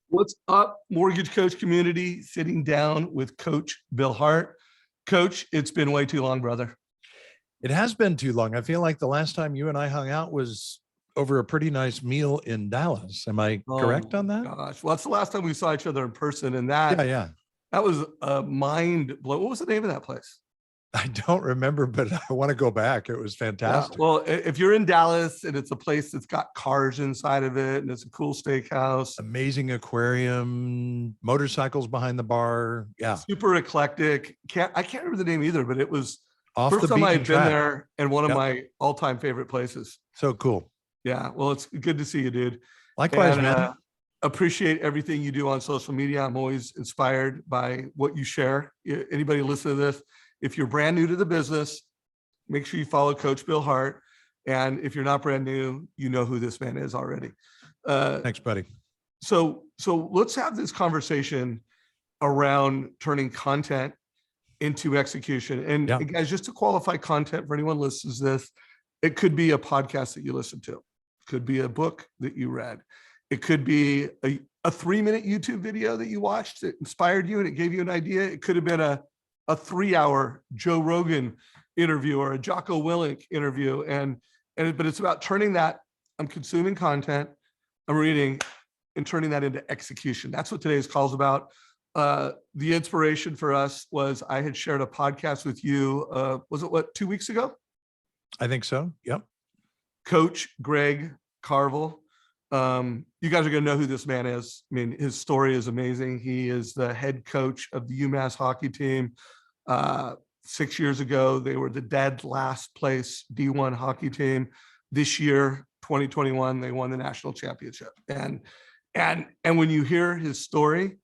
What's up, mortgage coach community? Sitting down with Coach Bill Hart. Coach, it's been way too long, brother. It has been too long. I feel like the last time you and I hung out was over a pretty nice meal in Dallas. Am I correct on that? Gosh, well, that's the last time we saw each other in person, and Yeah. that was a mind blow. What was the name of that place? I don't remember, but I want to go back. It was Yeah, fantastic. well, if you're in Dallas and it's a place that's got cars inside of it and it's a cool steakhouse, Amazing aquarium, motorcycles behind the bar. Yeah. super eclectic. I can't remember the name either, but it was Off first the time I beaten had been track. there and one of Yep. my all-time favorite places. So cool. Yeah, well, it's good to see you, dude. Likewise, And man. appreciate everything you do on social media. I'm always inspired by what you share. Anybody listen to this, if you're brand new to the business, make sure you follow Coach Bill Hart. And if you're not brand new, you know who this man is already. Thanks, buddy. So let's have this conversation around turning content into execution. And Yeah. guys, just to qualify content for anyone listens to this, it could be a podcast that you listen to. It could be a book that you read. It could be a 3-minute YouTube video that you watched that inspired you and it gave you an idea. It could have been a 3-hour Joe Rogan interview or a Jocko Willink interview. But it's about turning that, I'm consuming content, I'm reading, and turning that into execution. That's what today's call is about. The inspiration for us was I had shared a podcast with you. Was it 2 weeks ago? I think so. Yep. Coach Greg Carvel. You guys are going to know who this man is. I mean, his story is amazing. He is the head coach of the UMass hockey team. 6 years ago, they were the dead last place D1 hockey team. This year, 2021, they won the national championship. And when you hear his story,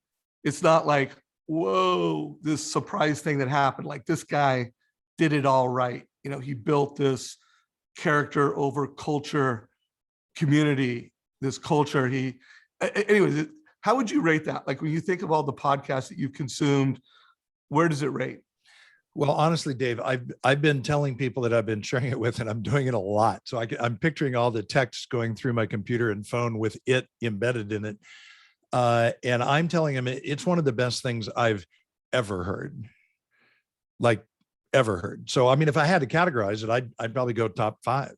it's not like, whoa, this surprise thing that happened. Like, this guy did it all right. You know, he built this character over culture community, this culture. Anyways, how would you rate that? Like, when you think of all the podcasts that you've consumed, where does it rate? Well, honestly, Dave, I've been telling people that I've been sharing it with, and I'm doing it a lot. So I'm picturing all the text going through my computer and phone with it embedded in it. And I'm telling him it's one of the best things I've ever heard, like ever heard. So, I mean, if I had to categorize it, I'd probably go top 5.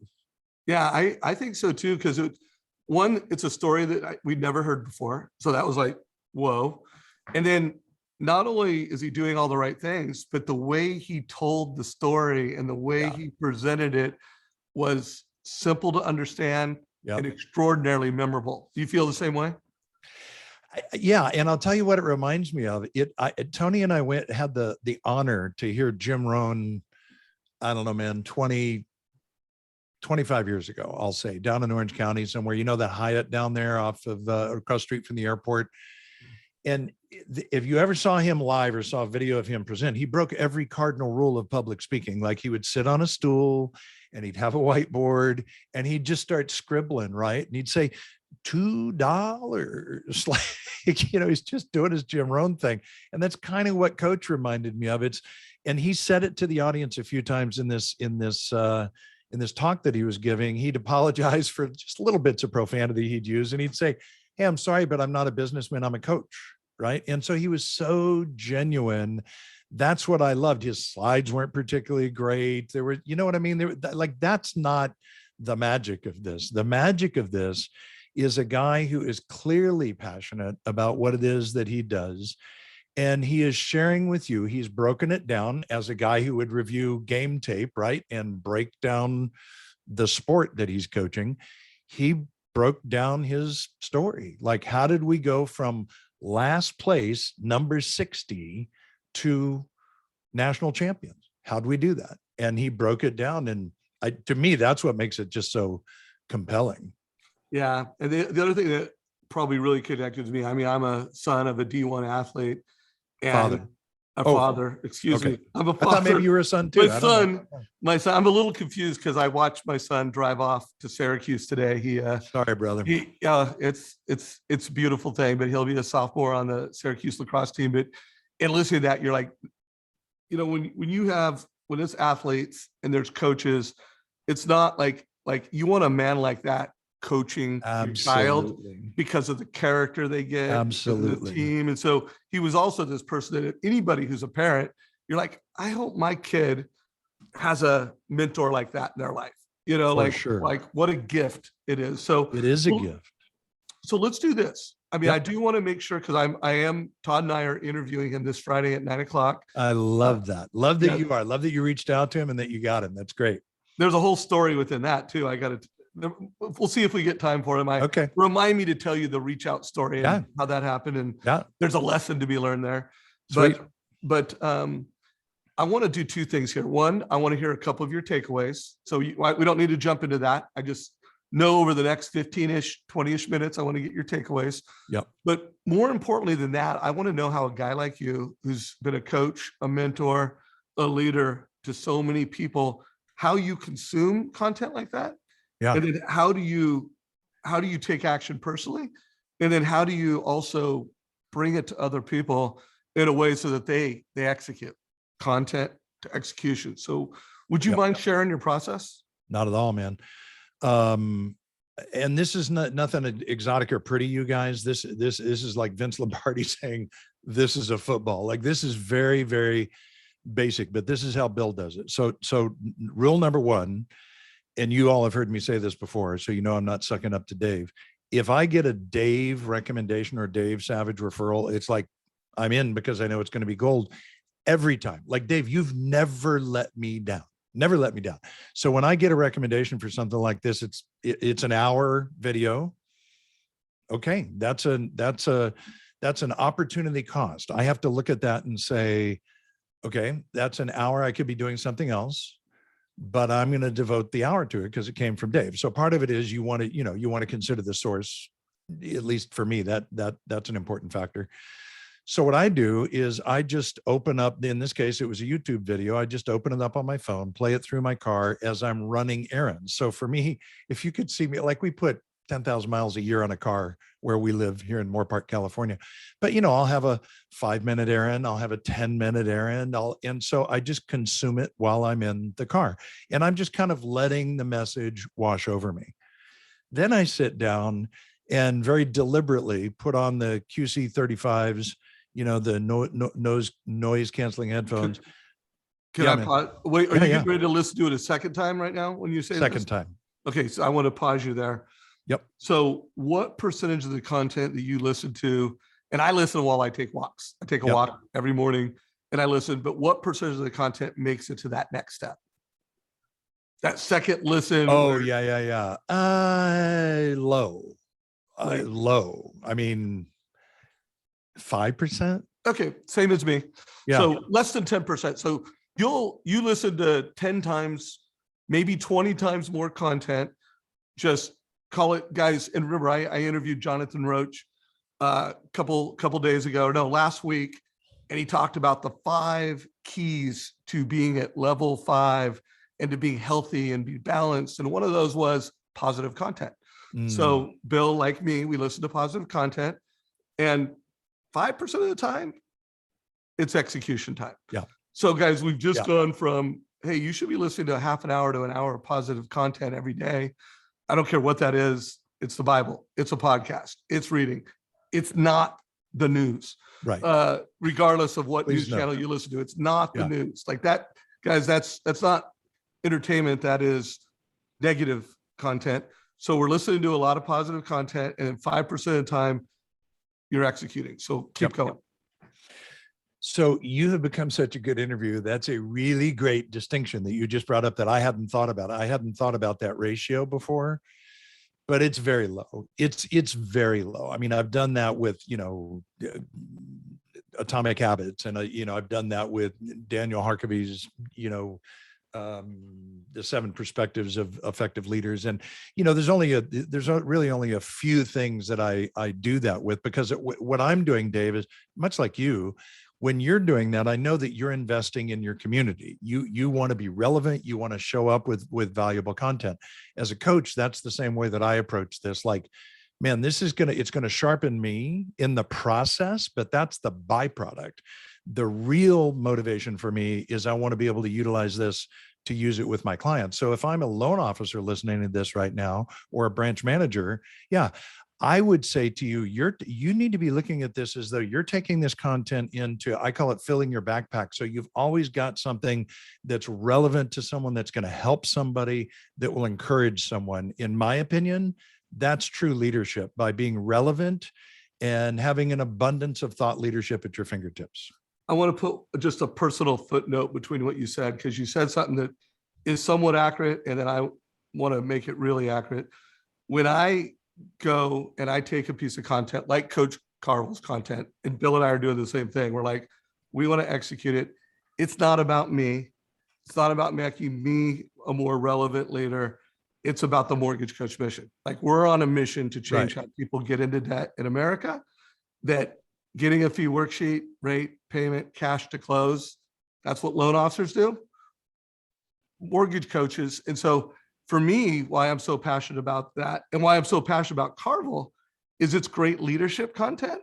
Yeah, I think so too. Because it's a story that we'd never heard before. So that was like, whoa. And then not only is he doing all the right things, but the way he told the story and the way he presented it was simple to understand and extraordinarily memorable. Do you feel the same way? Yeah, and I'll tell you what it reminds me of. Tony and I had the honor to hear Jim Rohn, I don't know, man, 25 years ago, I'll say, down in Orange County somewhere, that Hyatt down there off of across the street from the airport. And if you ever saw him live or saw a video of him present, he broke every cardinal rule of public speaking. Like, he would sit on a stool and he'd have a whiteboard and he'd just start scribbling, right? And he'd say, $2. Like, he's just doing his Jim Rohn thing. And that's kind of what Coach reminded me of. And he said it to the audience a few times in this talk that he was giving. He'd apologize for just little bits of profanity he'd use. And he'd say, hey, I'm sorry, but I'm not a businessman, I'm a coach. Right. And so he was so genuine. That's what I loved. His slides weren't particularly great. There were, you know what I mean? That's not the magic of this. The magic of this is a guy who is clearly passionate about what it is that he does. And he is sharing with you, he's broken it down as a guy who would review game tape, right? And break down the sport that he's coaching. He broke down his story. Like, how did we go from last place, number 60, to national champions? How'd we do that? And he broke it down. And to me, that's what makes it just so compelling. Yeah. And the other thing that probably really connected to me, I mean, I'm a son of a D1 athlete and father, excuse me. I'm a father. I thought maybe you were a son too. My son, I'm a little confused because I watched my son drive off to Syracuse today. Sorry, brother. It's a beautiful thing, but he'll be a sophomore on the Syracuse lacrosse team. But and listening to that, you're like, when it's athletes and there's coaches, it's not like you want a man like that coaching your child Absolutely. because of the character they get, because of the Absolutely. team. And so he was also this person that anybody who's a parent, you're like, I hope my kid has a mentor like that in their life. You know, For sure. like what a gift it is. So It is a well, gift. so let's do this. I mean, I Yep. do want to make sure, because Todd and I are interviewing him this Friday at 9:00. I love that. Love that yeah. you are. Love that you reached out to him and that you got him. That's great. There's a whole story within that too. I got to, we'll see if we get time for him. Okay. Remind me to tell you the reach out story and how that happened. And there's a lesson to be learned there. Sweet. But I want to do two things here. One, I want to hear a couple of your takeaways. So we don't need to jump into that. I just know over the next 15-ish, 20-ish minutes, I want to get your takeaways. Yep. But more importantly than that, I want to know how a guy like you, who's been a coach, a mentor, a leader to so many people, how you consume content like that. Yeah. And then how do you take action personally? And then how do you also bring it to other people in a way so that they execute content to execution? So would you mind sharing your process? Not at all, man. And this is nothing exotic or pretty, you guys. This is like Vince Lombardi saying, this is a football. Like, this is very, very basic, but this is how Bill does it. So rule number one, and you all have heard me say this before, so you know I'm not sucking up to Dave. If I get a Dave recommendation or Dave Savage referral, it's like I'm in, because I know it's going to be gold every time. Like, Dave, you've never let me down. Never let me down. So when I get a recommendation for something like this, it's an hour video. Okay, that's an opportunity cost. I have to look at that and say, okay, that's an hour. I could be doing something else, but I'm going to devote the hour to it because it came from Dave. So part of it is you want to consider the source. At least for me, that's an important factor. So what I do is I just open up, in this case, it was a YouTube video. I just open it up on my phone, play it through my car as I'm running errands. So for me, if you could see me, like, we put 10,000 miles a year on a car where we live here in Moorpark, California. But, I'll have a 5-minute errand. I'll have a 10-minute errand. And so I just consume it while I'm in the car. And I'm just kind of letting the message wash over me. Then I sit down and very deliberately put on the QC35s, the noise canceling headphones. Can I pause? Wait, are you getting ready to listen to it a second time right now when you say second time? Okay, so I want to pause you there. Yep. So what percentage of the content that you listen to, and I listen while I take walks. I take a walk every morning and I listen, but what percentage of the content makes it to that next step? That second listen? Oh, yeah. Low. Low. I mean, 5%. Okay, same as me. Yeah. So less than 10%. So you listen to 10 times, maybe 20 times more content. Just call it, guys. And remember, I interviewed Jonathan Roach a couple days ago, no, last week, and he talked about the 5 keys to being at level 5 and to being healthy and be balanced. And one of those was positive content. So Bill, like me, we listen to positive content, and 5% of the time, it's execution time. Yeah. So guys, we've just gone from, hey, you should be listening to a half an hour to an hour of positive content every day. I don't care what that is. It's the Bible. It's a podcast. It's reading. It's not the news. Right. Regardless of what news channel you listen to, it's not the news. Like that, guys, that's not entertainment. That is negative content. So we're listening to a lot of positive content, and then 5% of the time you're executing. So keep going. So you have become such a good interview. That's a really great distinction that you just brought up that I hadn't thought about. I hadn't thought about that ratio before, but it's very low. It's very low. I mean, I've done that with, Atomic Habits, and I've done that with Daniel Harkavy's, the 7 perspectives of effective leaders. And, there's really only a few things that I do that with, because what I'm doing, Dave, is much like you. When you're doing that, I know that you're investing in your community. You want to be relevant. You want to show up with valuable content. As a coach, that's the same way that I approach this. Like, man, it's going to sharpen me in the process, but that's the byproduct. The real motivation for me is I want to be able to utilize this to use it with my clients. So if I'm a loan officer listening to this right now, or a branch manager, yeah, I would say to you, you need to be looking at this as though you're taking this content into, I call it filling your backpack. So you've always got something that's relevant to someone, that's going to help somebody, that will encourage someone. In my opinion, that's true leadership, by being relevant and having an abundance of thought leadership at your fingertips. I want to put just a personal footnote between what you said, because you said something that is somewhat accurate, and then I want to make it really accurate. When I go and I take a piece of content like Coach Carvel's content, and Bill and I are doing the same thing. We're like, we want to execute it. It's not about me. It's not about making me a more relevant leader. It's about the Mortgage Coach mission. Like, we're on a mission to change how people get into debt in America, that getting a fee worksheet, rate, payment, cash to close, that's what loan officers do. Mortgage coaches. And so for me, why I'm so passionate about that, and why I'm so passionate about Carvel, is it's great leadership content.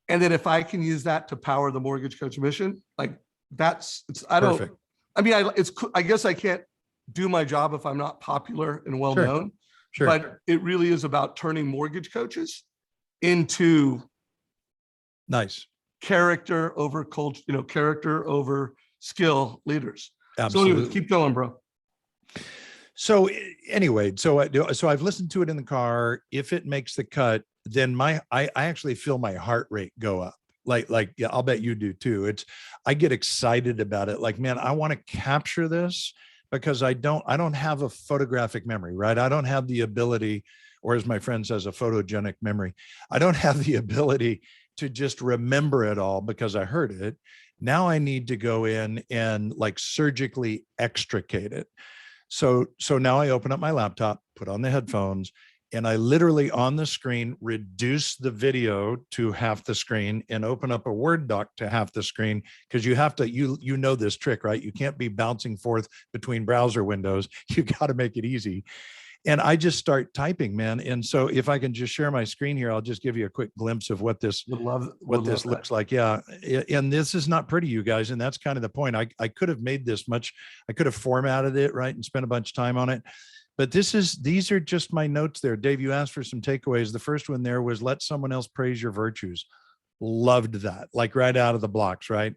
And then if I can use that to power the Mortgage Coach mission, like, Perfect. I guess I can't do my job if I'm not popular and well known. Sure. But it really is about turning mortgage coaches into Nice. character over culture, character over skill leaders. Absolutely. So anyways, keep going, bro. So anyway, so I've listened to it in the car. If it makes the cut, then I actually feel my heart rate go up. Like, yeah, I'll bet you do too. I get excited about it. Like, man, I want to capture this, because I don't have a photographic memory, right? I don't have the ability, or as my friend says, a photogenic memory. I don't have the ability to just remember it all because I heard it. Now I need to go in and like surgically extricate it. So now I open up my laptop, put on the headphones, and I literally on the screen reduce the video to half the screen and open up a Word doc to half the screen, because you have to, you know this trick, right? You can't be bouncing forth between browser windows. You got to make it easy. And I just start typing, man. And so if I can just share my screen here, I'll just give you a quick glimpse of what this looks like. Yeah. And this is not pretty, you guys. And that's kind of the point. I could have made this much, I could have formatted it, right, and spent a bunch of time on it. But these are just my notes there. Dave, you asked for some takeaways. The first one there was, let someone else praise your virtues. Loved that, like right out of the blocks, right?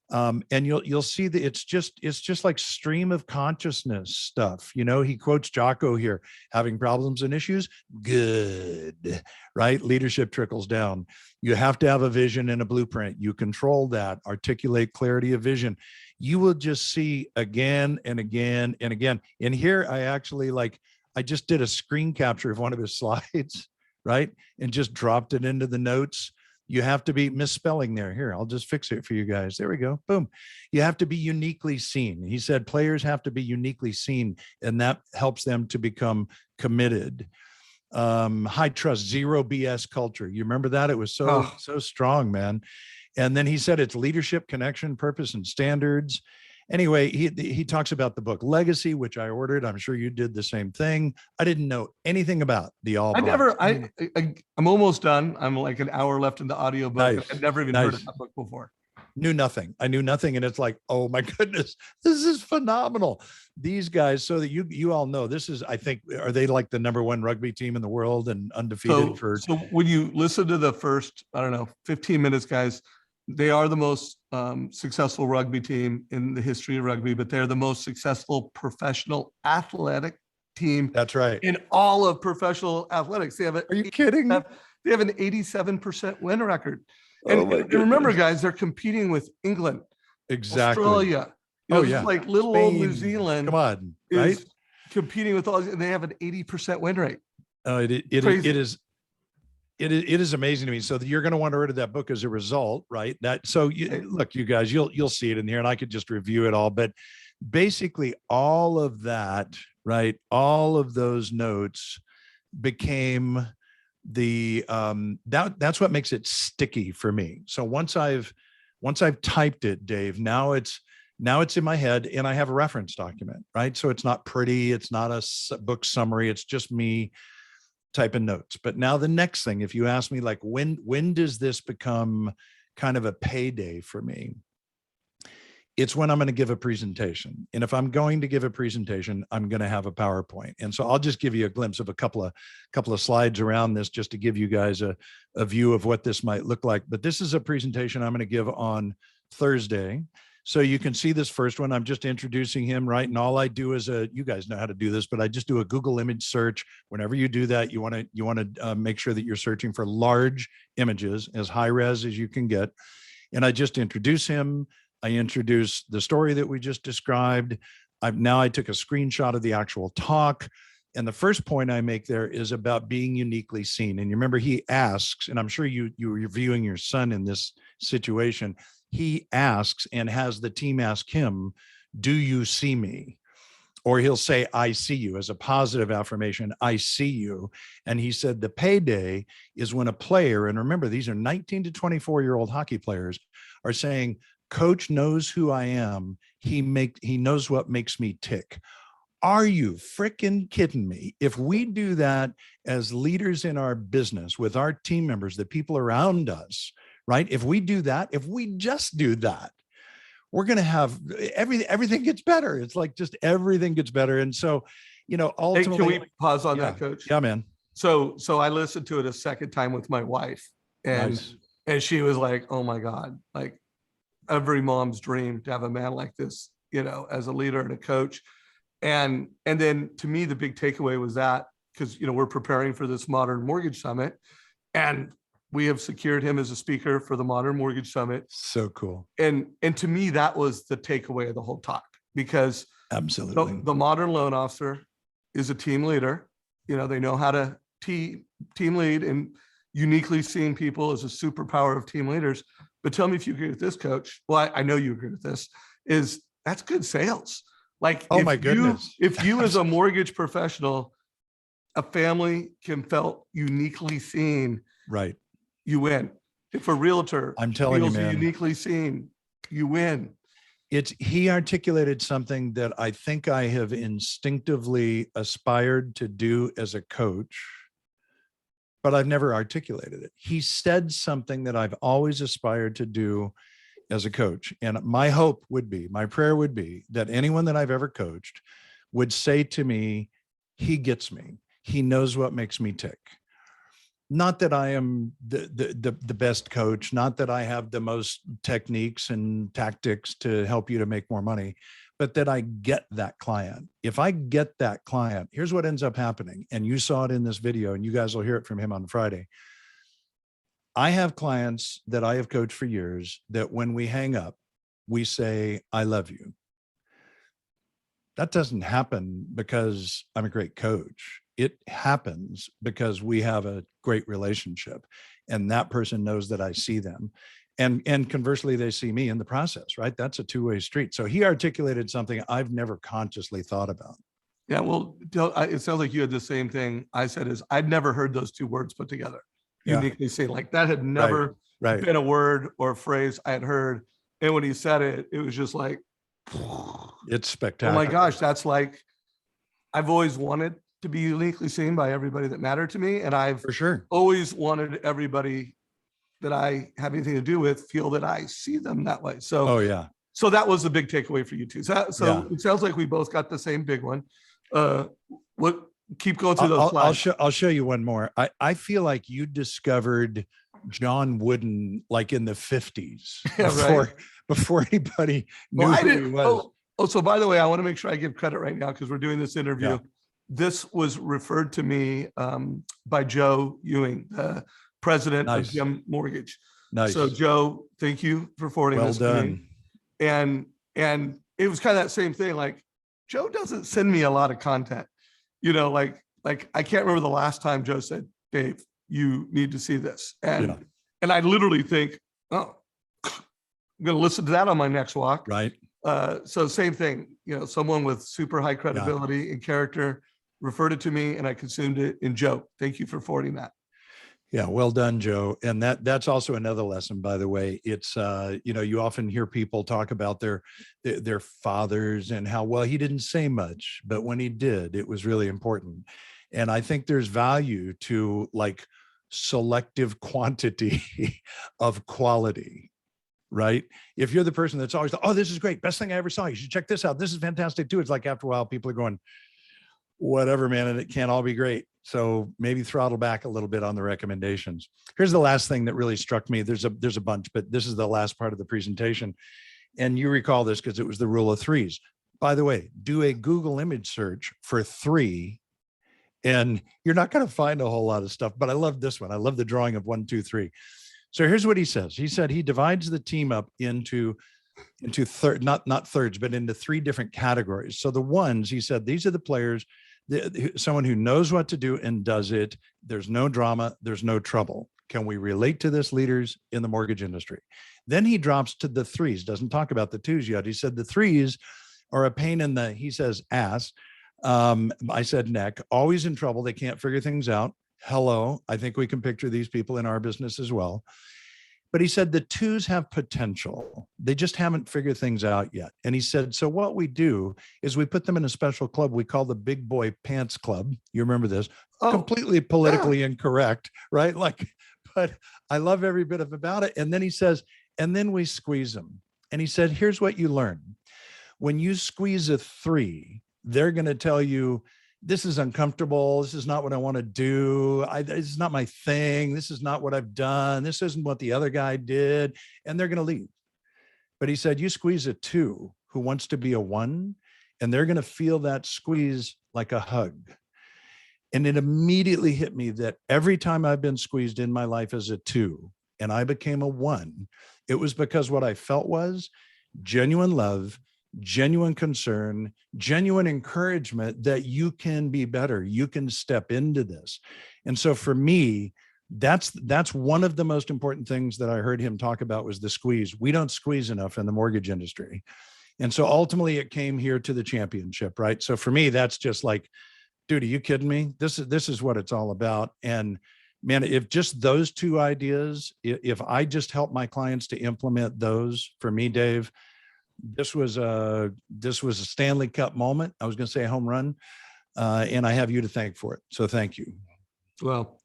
And you'll see that it's just like stream of consciousness stuff. He quotes Jocko here, having problems and issues. Good, right? Leadership trickles down. You have to have a vision and a blueprint. You control that, articulate clarity of vision. You will just see again and again and again. And here I just did a screen capture of one of his slides, right? And just dropped it into the notes. You have to be misspelling there. Here, I'll just fix it for you guys. There we go. Boom. You have to be uniquely seen. He said players have to be uniquely seen, and that helps them to become committed. High trust, zero BS culture. You remember that? It was so strong, man. And then he said it's leadership, connection, purpose, and standards. Anyway, he talks about the book Legacy, which I ordered. I'm sure you did the same thing. I didn't know anything about the All Blacks. I'm almost done. I'm like an hour left in the audiobook. Nice. I've never even heard of that book before. Knew nothing. I knew nothing. And it's like, oh my goodness, this is phenomenal. These guys, so that you all know, this is, I think, are they like the #1 rugby team in the world and undefeated So when you listen to the first, 15 minutes, guys, they are the most successful rugby team in the history of rugby, but they're the most successful professional athletic team. That's right. In all of professional athletics. Are you kidding? They have an 87% win record. And remember, guys, they're competing with England, exactly, Australia. Like little Spain, old New Zealand. Come on, right? Competing with all, and they have an 80% win rate. It is amazing to me. So you're going to want to order that book as a result, right? Look, you guys, you'll see it in here, and I could just review it all. But basically, all of that, right? All of those notes became that's what makes it sticky for me. So once I've typed it, Dave, now it's in my head, and I have a reference document, right? So it's not pretty, it's not a book summary, it's just me typing notes. But now the next thing, if you ask me, like, when does this become kind of a payday for me? It's when I'm going to give a presentation. And if I'm going to give a presentation, I'm going to have a PowerPoint. And so I'll just give you a glimpse of a couple of slides around this, just to give you guys a view of what this might look like. But this is a presentation I'm going to give on Thursday. So you can see this first one. I'm just introducing him, right? And all I do is you guys know how to do this, but I just do a Google image search. Whenever you do that, you want to make sure that you're searching for large images, as high res as you can get. And I just introduce him. I introduce the story that we just described. I took a screenshot of the actual talk. And the first point I make there is about being uniquely seen. And you remember he asks, and I'm sure you were viewing your son in this situation. He asks and has the team ask him, do you see me? Or he'll say, I see you, as a positive affirmation. I see you. And he said the payday is when a player, and remember, these are 19 to 24-year-old hockey players, are saying, Coach knows who I am. He knows what makes me tick. Are you freaking kidding me? If we do that as leaders in our business with our team members, the people around us, right? If we do that, if we just do that, we're going to have everything gets better. It's like just everything gets better. And so, ultimately, Hey, can we pause on that, Coach? Yeah, man. So I listened to it a second time with my wife, and Nice. and she was like, oh my God, like every mom's dream to have a man like this, as a leader and a coach. And then to me, the big takeaway was that, because, we're preparing for this Modern Mortgage Summit, and we have secured him as a speaker for the Modern Mortgage Summit. So cool. And to me, that was the takeaway of the whole talk, because absolutely the modern loan officer is a team leader. They know how to team lead, and uniquely seeing people is a superpower of team leaders. But tell me if you agree with this, Coach. Well, I know you agree with this. That's good sales. Like, oh my goodness, if you as a mortgage professional, a family can felt uniquely seen, right? You win. If a realtor, I'm telling you, man, uniquely seen, you win. He articulated something that I think I have instinctively aspired to do as a coach, but I've never articulated it. He said something that I've always aspired to do as a coach. And my prayer would be that anyone that I've ever coached would say to me, he gets me. He knows what makes me tick. Not that I am the best coach, not that I have the most techniques and tactics to help you to make more money, but that I get that client. If I get that client, here's what ends up happening. And you saw it in this video, and you guys will hear it from him on Friday. I have clients that I have coached for years that when we hang up, we say, I love you. That doesn't happen because I'm a great coach. It happens because we have a great relationship, and that person knows that I see them. And conversely, they see me in the process, right? That's a two-way street. So he articulated something I've never consciously thought about. Yeah, well, it sounds like you had the same thing I said. Is I'd never heard those two words put together. Uniquely seen, like that had never been a word or a phrase I had heard. And when he said it, it was just like, it's spectacular. Oh my gosh, that's like, I've always wanted to be uniquely seen by everybody that mattered to me. And I've for sure always wanted everybody that I have anything to do with feel that I see them that way. So, oh yeah. So that was the big takeaway for you too. It sounds like we both got the same big one. Keep going through those slides. I'll show you one more. I feel like you discovered John Wooden like in the 50s before anybody knew who he was. So by the way, I want to make sure I give credit right now because we're doing this interview. Yeah. This was referred to me by Joe Ewing, the president of Gem Mortgage. Nice. So Joe, thank you for forwarding this to me. And it was kind of that same thing. Like Joe doesn't send me a lot of content. Like I can't remember the last time Joe said, Dave, you need to see this. And I literally think, oh, I'm going to listen to that on my next walk. Right. So same thing, someone with super high credibility and character referred it to me, and I consumed it. And Joe, thank you for forwarding that. Yeah, well done, Joe. And that's also another lesson, by the way. It's you often hear people talk about their fathers and how, well, he didn't say much, but when he did, it was really important. And I think there's value to like selective quantity of quality. right? If you're the person that's always, oh, this is great, best thing I ever saw, you should check this out, this is fantastic too. It's like after a while, people are going, whatever, man, and it can't all be great. So maybe throttle back a little bit on the recommendations. Here's the last thing that really struck me. There's a bunch, but this is the last part of the presentation. And you recall this because it was the rule of threes. By the way, do a Google image search for 3, and you're not going to find a whole lot of stuff, but I love this one. I love the drawing of 1, 2, 3. So here's what he says. He said he divides the team up into not thirds, but into 3 different categories. So the ones, he said, these are the players, someone who knows what to do and does it. There's no drama, there's no trouble. Can we relate to this, leaders in the mortgage industry? Then he drops to the 3s, doesn't talk about the 2s yet. He said the 3s are a pain in the, he says, ass. I said neck, always in trouble. They can't figure things out. Hello. I think we can picture these people in our business as well. But he said the 2s have potential. They just haven't figured things out yet. And he said, so what we do is we put them in a special club we call the Big Boy Pants Club. You remember this? Oh, completely politically incorrect, right? Like, but I love every bit of about it. And then he says, and then we squeeze them. And he said, here's what you learn. When you squeeze a 3, they're going to tell you, this is uncomfortable. This is not what I want to do. This is not my thing. This is not what I've done. This isn't what the other guy did. And they're going to leave. But he said, you squeeze a 2 who wants to be a 1, and they're going to feel that squeeze like a hug. And it immediately hit me that every time I've been squeezed in my life as a 2 and I became a 1, it was because what I felt was genuine love, genuine concern, genuine encouragement that you can be better. You can step into this. And so for me, that's one of the most important things that I heard him talk about was the squeeze. We don't squeeze enough in the mortgage industry. And so ultimately it came here to the championship, right? So for me, that's just like, dude, are you kidding me? This is what it's all about. And man, if just those 2 ideas, if I just help my clients to implement those, for me, Dave, this was a Stanley Cup moment. I was going to say a home run, and I have you to thank for it. So thank you. Well,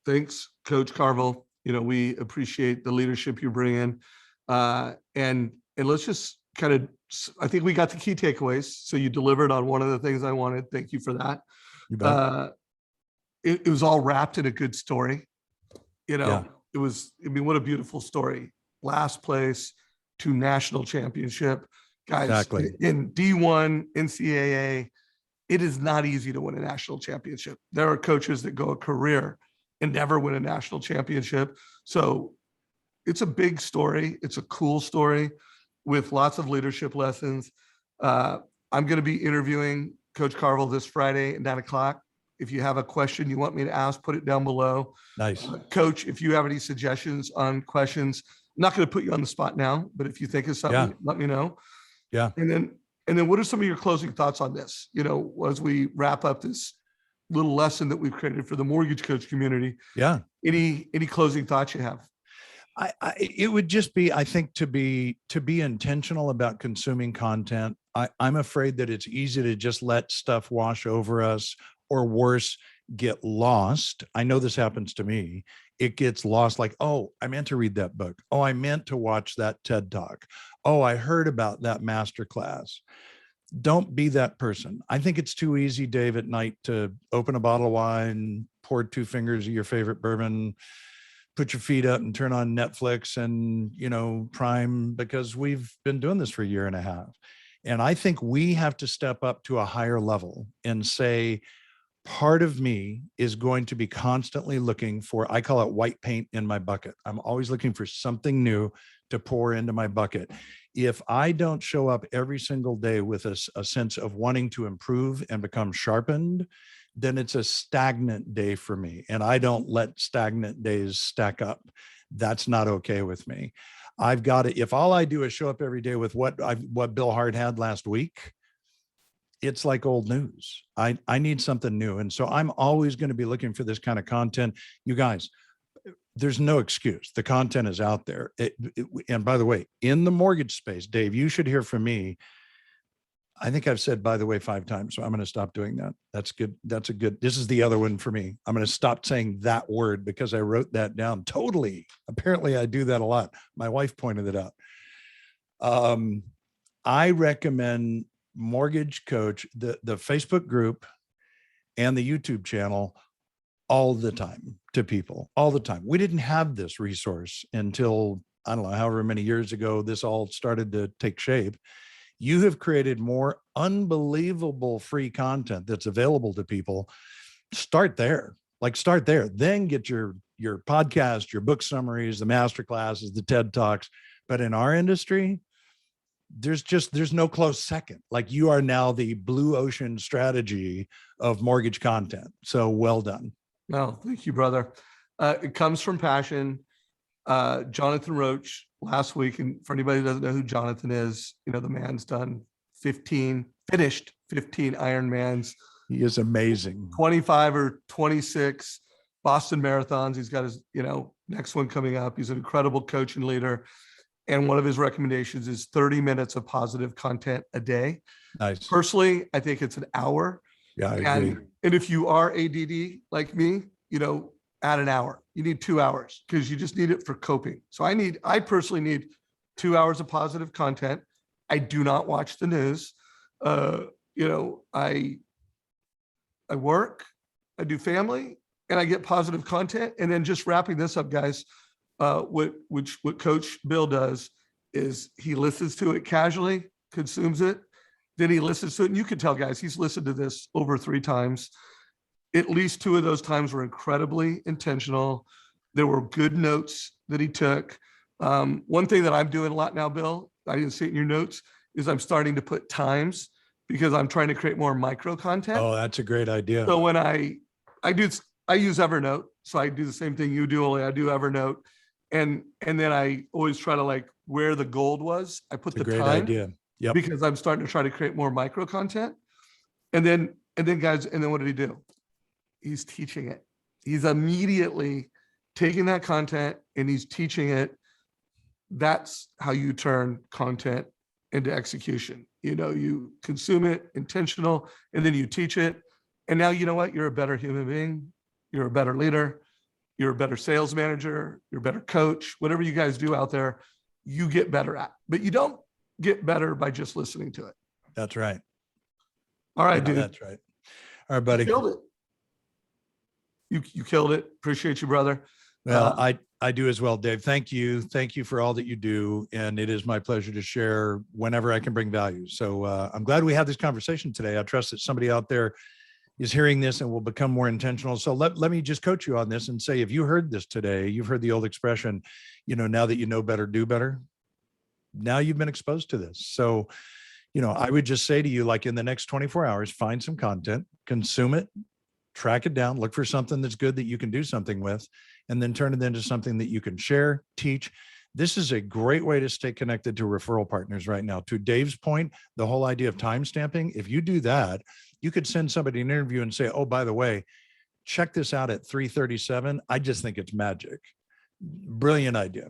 thanks, Coach Carville. We appreciate the leadership you bring in, and let's just kind of. I think we got the key takeaways. So you delivered on one of the things I wanted. Thank you for that. You bet. It was all wrapped in a good story. Yeah. It was. I mean, what a beautiful story. Last place to national championship, guys. Exactly. In D1 NCAA, it is not easy to win a national championship. There are coaches that go a career and never win a national championship. So it's a big story. It's a cool story with lots of leadership lessons. I'm going to be interviewing Coach Carville this Friday at 9:00. If you have a question you want me to ask, put it down below. Nice. Coach, if you have any suggestions on questions, I'm not going to put you on the spot now, but if you think of something, let me know. Yeah. And then what are some of your closing thoughts on this? As we wrap up this little lesson that we've created for the mortgage coach community. Yeah. Any closing thoughts you have? It would just be, I think, to be intentional about consuming content. I'm afraid that it's easy to just let stuff wash over us, or worse, get lost. I know this happens to me. It gets lost, like, oh, I meant to read that book. Oh, I meant to watch that TED Talk. Oh, I heard about that masterclass. Don't be that person. I think it's too easy, Dave, at night to open a bottle of wine, pour 2 fingers of your favorite bourbon, put your feet up and turn on Netflix and, Prime, because we've been doing this for a year and a half. And I think we have to step up to a higher level and say, part of me is going to be constantly looking for, I call it white paint in my bucket. I'm always looking for something new to pour into my bucket. If I don't show up every single day with a sense of wanting to improve and become sharpened, then it's a stagnant day for me. And I don't let stagnant days stack up. That's not okay with me. I've got to, if all I do is show up every day with what Bill Hart had last week, it's like old news. I need something new. And so I'm always going to be looking for this kind of content. You guys, there's no excuse. The content is out there. And by the way, in the mortgage space, Dave, you should hear from me. I think I've said, by the way, 5 times. So I'm going to stop doing that. That's good. That's a good, this is the other one for me. I'm going to stop saying that word because I wrote that down. Totally. Apparently I do that a lot. My wife pointed it out. I recommend Mortgage Coach, the Facebook group and the YouTube channel all the time to people, all the time. We didn't have this resource until, I don't know, however many years ago, this all started to take shape. You have created more unbelievable free content that's available to people. Start there, start there, then get your podcast, your book summaries, the master classes, the TED Talks. But in our industry, there's no close second. Like, you are now the blue ocean strategy of mortgage content. So well done. No, thank you, brother. It comes from passion. Jonathan Roach last week, and for anybody who doesn't know who Jonathan is, the man's done finished 15 Ironmans. He is amazing. 25 or 26 Boston marathons. He's got his, next one coming up. He's an incredible coach and leader. And one of his recommendations is 30 minutes of positive content a day. Nice. Personally, I think it's an hour. Yeah, I agree. And if you are ADD like me, add an hour. You need 2 hours because you just need it for coping. So I personally need 2 hours of positive content. I do not watch the news. I work, I do family, and I get positive content. And then just wrapping this up, guys, what Coach Bill does is he listens to it casually, consumes it, then he listens to it. And you can tell, guys, he's listened to this over 3 times. At least 2 of those times were incredibly intentional. There were good notes that he took. One thing that I'm doing a lot now, Bill, I didn't see it in your notes, is I'm starting to put times because I'm trying to create more micro content. Oh, that's a great idea. So when I use Evernote. So I do the same thing you do, only I do Evernote. And then I always try to where the gold was, I put the great time idea. Yep. because I'm starting to try to create more micro content. And then guys, what did he do? He's teaching it. He's immediately taking that content and he's teaching it. That's how you turn content into execution. You consume it, intentional, and then you teach it. And now, you know what? You're a better human being. You're a better leader. You're a better sales manager. You're a better coach. Whatever you guys do out there, you get better at. But you don't get better by just listening to it. That's right. All right, dude. That's right. All right, buddy. You killed it. You killed it. Appreciate you, brother. Well, I do as well, Dave. Thank you. Thank you for all that you do. And it is my pleasure to share whenever I can bring value. So I'm glad we had this conversation today. I trust that somebody out there is hearing this and will become more intentional. So let me just coach you on this and say, if you heard this today, you've heard the old expression, now that you know better, do better. Now you've been exposed to this. So, I would just say to you, in the next 24 hours, find some content, consume it, track it down, look for something that's good that you can do something with, and then turn it into something that you can share, teach. This is a great way to stay connected to referral partners right now. To Dave's point, the whole idea of time stamping, if you do that, you could send somebody an interview and say, oh, by the way, check this out at 3:37. I just think it's magic. Brilliant idea.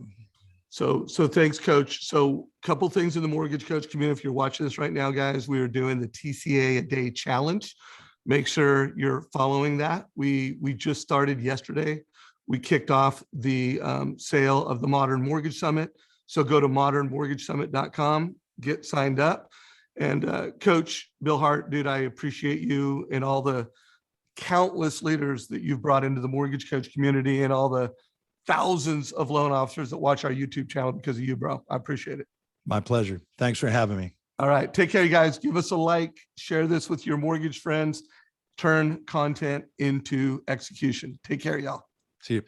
So thanks, Coach. So a couple things in the Mortgage Coach community. If you're watching this right now, guys, we are doing the TCA a day challenge. Make sure you're following that. We just started yesterday. We kicked off the sale of the Modern Mortgage Summit. So go to modernmortgagesummit.com, get signed up. And Coach Bill Hart, dude, I appreciate you and all the countless leaders that you've brought into the Mortgage Coach community and all the thousands of loan officers that watch our YouTube channel because of you, bro. I appreciate it. My pleasure. Thanks for having me. All right. Take care, you guys. Give us a like, share this with your mortgage friends, turn content into execution. Take care, y'all. See you.